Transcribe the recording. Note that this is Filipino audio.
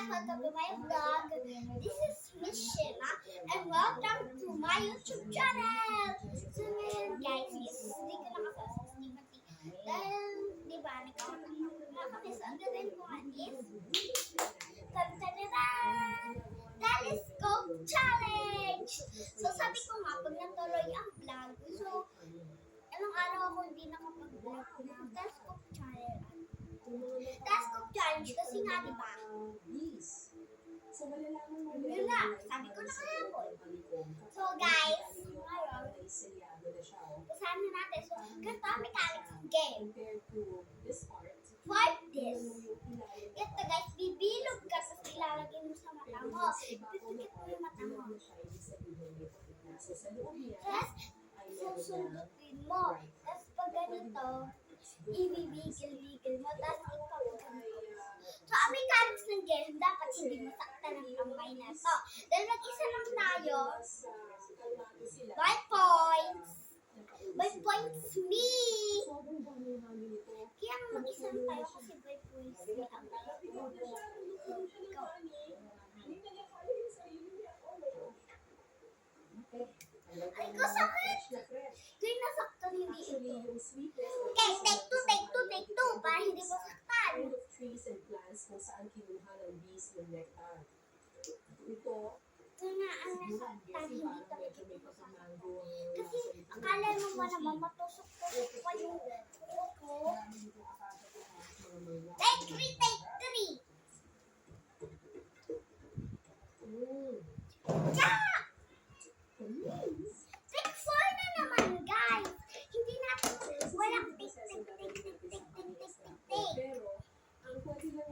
welcome to my vlog. This is Miss Shena and welcome to my YouTube channel. So ngayon guys, is hindi ko nakasasa si Timothy. Dahil, di ba, nagkakaroon kami sa gagawin ko nga is Tantanaran! Telescope Challenge! So sabi ko nga, pag natuloy ang vlog, so ilang araw ako hindi nakapag-vlog ng Telescope Challenge. Telescope Challenge kasi nga, di ba? Yun na, sabi ko na kahapon. So guys, ngayon, usahan na natin. So, ganito ang mechanics of game. For this, ito guys, bibilog ka tapos ilalagay mo sa mata mo. Pipikit mo yung mata mo. Tapos, susundutin mo. Tapos pag ganito, ibibigil-bigil mo. Tapos ipapagano. So, ang mechanics ng game, dapat hindi masaktan ang kamay na to. Dahil mag-isa lang tayo, 5 points. 5 points me! Kaya mag-isa lang tayo kasi 5 points me ang tayo. Ikaw. Ay ko, sakit! Kaya nasaktan hindi ito. Okay, take two, para hindi masaktan. Trees and plants kung saan kinuha ng bees yung nectar. Ito, Kaya nga ang nasaktan, hindi talaga medyo may ito masaktan. pagkamango ang Kasi akala mo ba naman matusok-tusok pa yung kuko ko? Take 3,